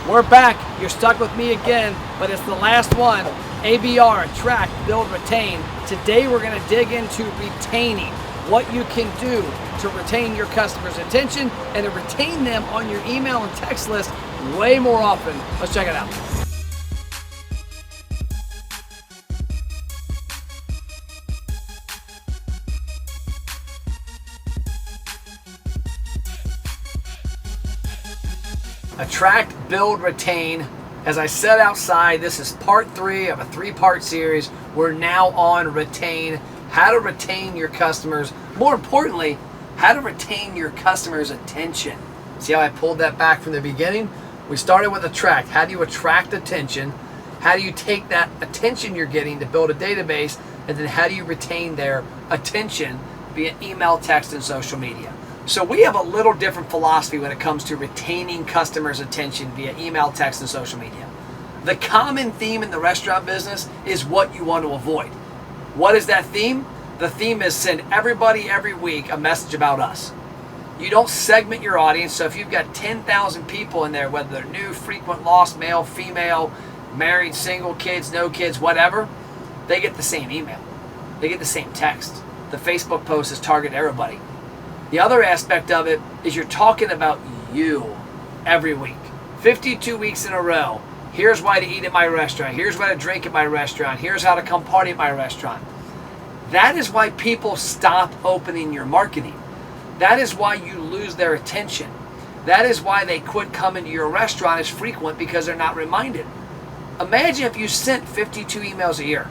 We're back. You're stuck with me again, but it's the last one. ABR, attract, build, retain. Today we're going to dig into retaining, what you can do to retain your customers' attention and to retain them on your email and text list way more often. Let's check it out. Attract, build, retain. As I said outside, this is part 3 of a 3-part series. We're now on retain, how to retain your customers. More importantly, how to retain your customers' attention. See how I pulled that back from the beginning? We started with attract. How do you attract attention? How do you take that attention you're getting to build a database? And then how do you retain their attention via email, text, and social media? So we have a little different philosophy when it comes to retaining customers' attention via email, text, and social media. The common theme in the restaurant business is what you want to avoid. What is that theme? The theme is send everybody every week a message about us. You don't segment your audience, so if you've got 10,000 people in there, whether they're new, frequent, lost, male, female, married, single, kids, no kids, whatever, they get the same email. They get the same text. The Facebook post is targeted everybody. The other aspect of it is you're talking about you every week. 52 weeks in a row. Here's why to eat at my restaurant. Here's why to drink at my restaurant. Here's how to come party at my restaurant. That is why people stop opening your marketing. That is why you lose their attention. That is why they quit coming to your restaurant as frequent, because they're not reminded. Imagine if you sent 52 emails a year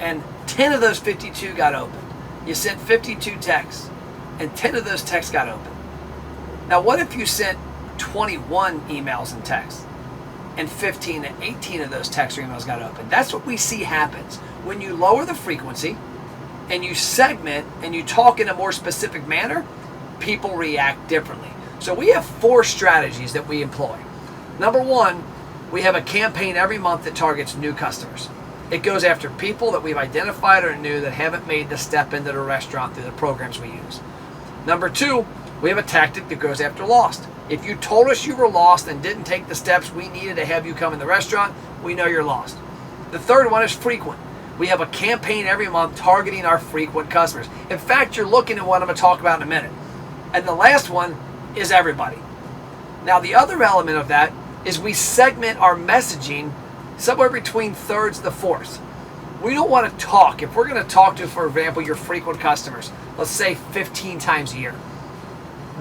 and 10 of those 52 got opened. You sent 52 texts and 10 of those texts got opened. Now what if you sent 21 emails and texts and 15 to 18 of those texts or emails got opened? That's what we see happens. When you lower the frequency and you segment and you talk in a more specific manner, people react differently. So we have 4 strategies that we employ. Number 1, we have a campaign every month that targets new customers. It goes after people that we've identified or knew that haven't made the step into the restaurant through the programs we use. Number 2, we have a tactic that goes after lost. If you told us you were lost and didn't take the steps we needed to have you come in the restaurant, we know you're lost. The third one is frequent. We have a campaign every month targeting our frequent customers. In fact, you're looking at what I'm going to talk about in a minute. And the last one is everybody. Now, the other element of that is we segment our messaging somewhere between thirds to fourths. We don't want to talk. If we're going to talk to, for example, your frequent customers, let's say 15 times a year,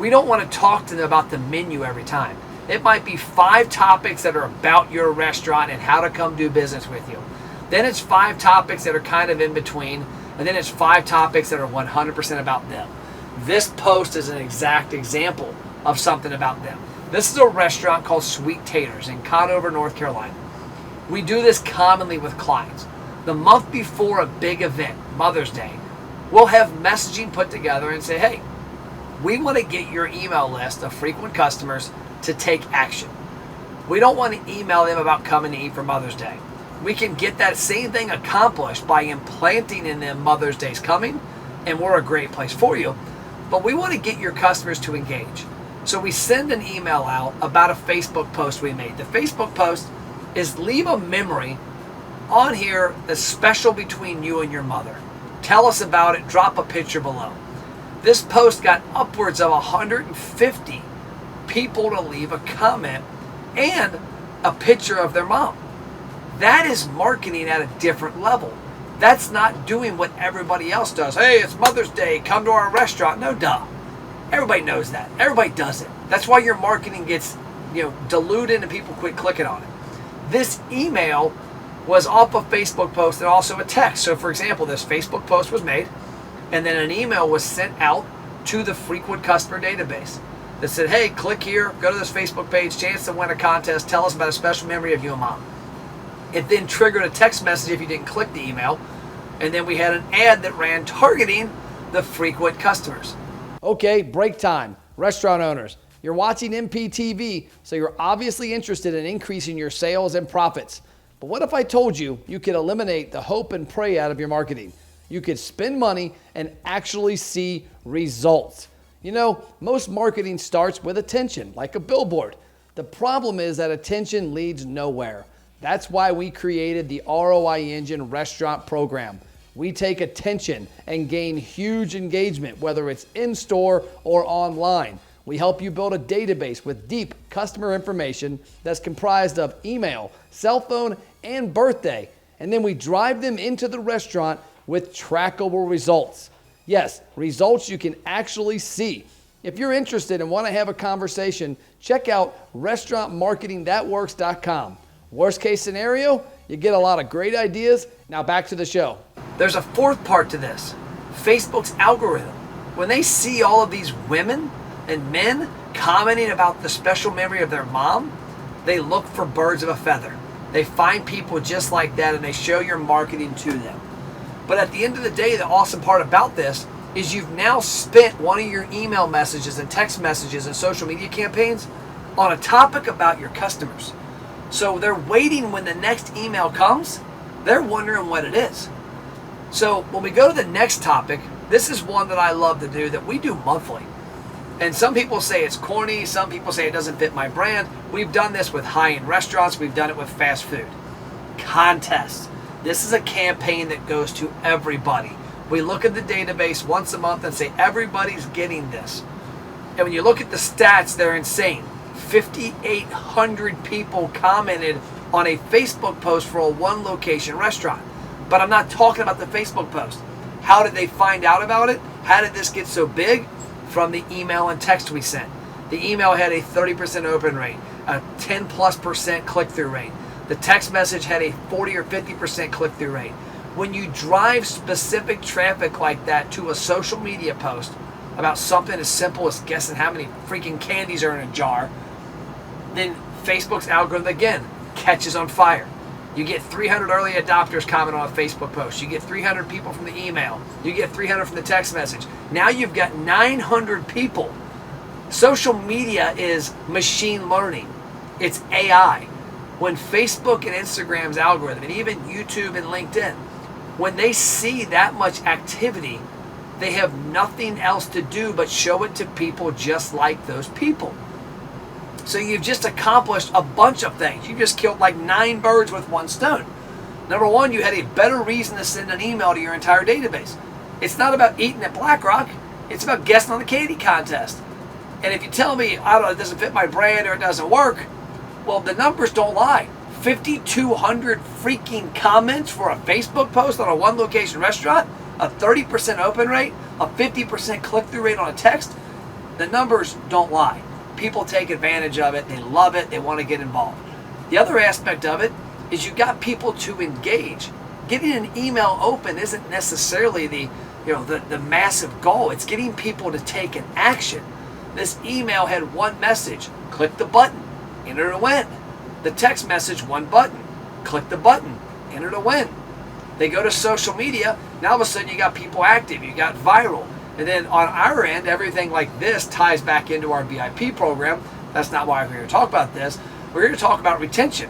we don't want to talk to them about the menu every time. It might be 5 topics that are about your restaurant and how to come do business with you. Then it's 5 topics that are kind of in between, and then it's 5 topics that are 100% about them. This post is an exact example of something about them. This is a restaurant called Sweet Taters in Conover, North Carolina. We do this commonly with clients. The month before a big event, Mother's Day, we'll have messaging put together and say, hey, we want to get your email list of frequent customers to take action. We don't want to email them about coming to eat for Mother's Day. We can get that same thing accomplished by implanting in them Mother's Day's coming, and we're a great place for you. But we want to get your customers to engage. So we send an email out about a Facebook post we made. The Facebook post is leave a memory on here that's special between you and your mother. Tell us about it, drop a picture below. This post got upwards of 150 people to leave a comment and a picture of their mom. That is marketing at a different level. That's not doing what everybody else does. Hey, it's Mother's Day, come to our restaurant. No, duh. Everybody knows that. Everybody does it. That's why your marketing gets, diluted and people quit clicking on it. This email was off a Facebook post and also a text. So for example, this Facebook post was made and then an email was sent out to the frequent customer database that said, hey, click here, go to this Facebook page, chance to win a contest, tell us about a special memory of you and mom. It then triggered a text message if you didn't click the email, and then we had an ad that ran targeting the frequent customers. Okay, break time. Restaurant owners, you're watching MPTV, so you're obviously interested in increasing your sales and profits. But what if I told you you could eliminate the hope and pray out of your marketing? You could spend money and actually see results. Most marketing starts with attention, like a billboard. The problem is that attention leads nowhere. That's why we created the ROI Engine Restaurant Program. We take attention and gain huge engagement, whether it's in-store or online. We help you build a database with deep customer information that's comprised of email, cell phone, and birthday. And then we drive them into the restaurant with trackable results. Yes, results you can actually see. If you're interested and want to have a conversation, check out restaurantmarketingthatworks.com. Worst case scenario, you get a lot of great ideas. Now back to the show. There's a fourth part to this. Facebook's algorithm. When they see all of these women and men commenting about the special memory of their mom, they look for birds of a feather. They find people just like that and they show your marketing to them. But at the end of the day, the awesome part about this is you've now spent one of your email messages and text messages and social media campaigns on a topic about your customers. So they're waiting when the next email comes, they're wondering what it is. So when we go to the next topic, this is one that I love to do that we do monthly. And some people say it's corny, some people say it doesn't fit my brand. We've done this with high-end restaurants, we've done it with fast food. Contests. This is a campaign that goes to everybody. We look at the database once a month and say everybody's getting this. And when you look at the stats, they're insane. 5,800 people commented on a Facebook post for a one location restaurant. But I'm not talking about the Facebook post. How did they find out about it? How did this get so big? From the email and text we sent. The email had a 30% open rate, a 10+% click-through rate. The text message had a 40 or 50% click-through rate. When you drive specific traffic like that to a social media post about something as simple as guessing how many freaking candies are in a jar, then Facebook's algorithm again catches on fire. You get 300 early adopters comment on a Facebook post. You get 300 people from the email. You get 300 from the text message. Now you've got 900 people. Social media is machine learning. It's AI. When Facebook and Instagram's algorithm, and even YouTube and LinkedIn, when they see that much activity, they have nothing else to do but show it to people just like those people. So you've just accomplished a bunch of things. You just killed like 9 birds with one stone. Number one, you had a better reason to send an email to your entire database. It's not about eating at BlackRock. It's about guessing on the candy contest. And if you tell me, I don't know, it doesn't fit my brand or it doesn't work, well, the numbers don't lie. 5,200 freaking comments for a Facebook post on a one location restaurant, a 30% open rate, a 50% click-through rate on a text. The numbers don't lie. People take advantage of it. They love it. They want to get involved. The other aspect of it is you got people to engage. Getting an email open isn't necessarily the massive goal. It's getting people to take an action. This email had one message. Click the button. Enter to win. The text message, one button. Click the button. Enter to win. They go to social media. Now all of a sudden you got people active. You got viral. And then on our end, everything like this ties back into our VIP program. That's not why we're here to talk about this. We're here to talk about retention.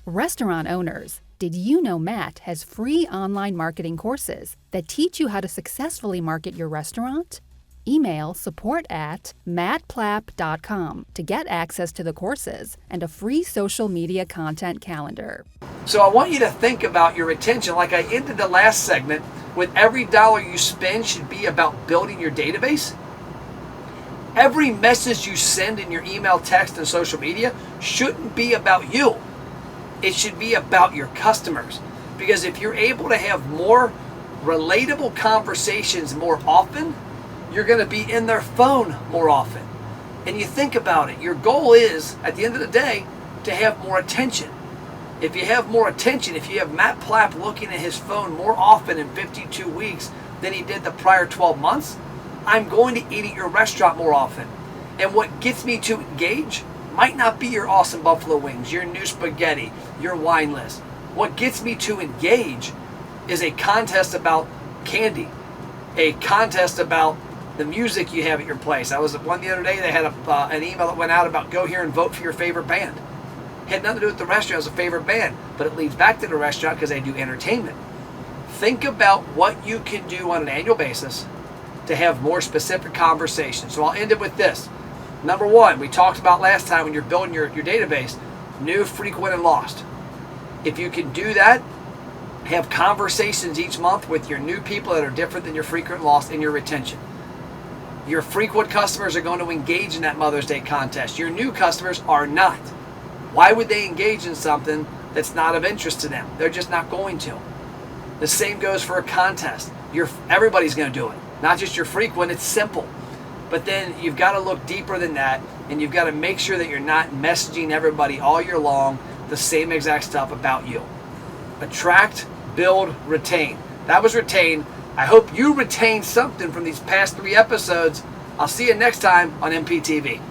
Restaurant owners, did you know Matt has free online marketing courses that teach you how to successfully market your restaurant? Email support@mattplapp.com to get access to the courses and a free social media content calendar. So I want you to think about your retention like I ended the last segment with every dollar you spend should be about building your database. Every message you send in your email, text, and social media shouldn't be about you. It should be about your customers. Because if you're able to have more relatable conversations more often, you're going to be in their phone more often. And you think about it, your goal is, at the end of the day, to have more attention. If you have more attention, if you have Matt Plapp looking at his phone more often in 52 weeks than he did the prior 12 months, I'm going to eat at your restaurant more often. And what gets me to engage might not be your awesome buffalo wings, your new spaghetti, your wine list. What gets me to engage is a contest about candy, a contest about the music you have at your place. I was at one the other day, they had an email that went out about go here and vote for your favorite band. Had nothing to do with the restaurant as a favorite band, but it leads back to the restaurant because they do entertainment. Think about what you can do on an annual basis to have more specific conversations. So I'll end it with this. Number one, we talked about last time when you're building your database, new, frequent, and lost. If you can do that, have conversations each month with your new people that are different than your frequent and lost in your retention. Your frequent customers are going to engage in that Mother's Day contest. Your new customers are not. Why would they engage in something that's not of interest to them? They're just not going to. The same goes for a contest. Everybody's going to do it, not just your frequent. It's simple. But then you've got to look deeper than that, and you've got to make sure that you're not messaging everybody all year long the same exact stuff about you. Attract, build, retain. That was retain. I hope you retained something from these past 3 episodes. I'll see you next time on MPTV.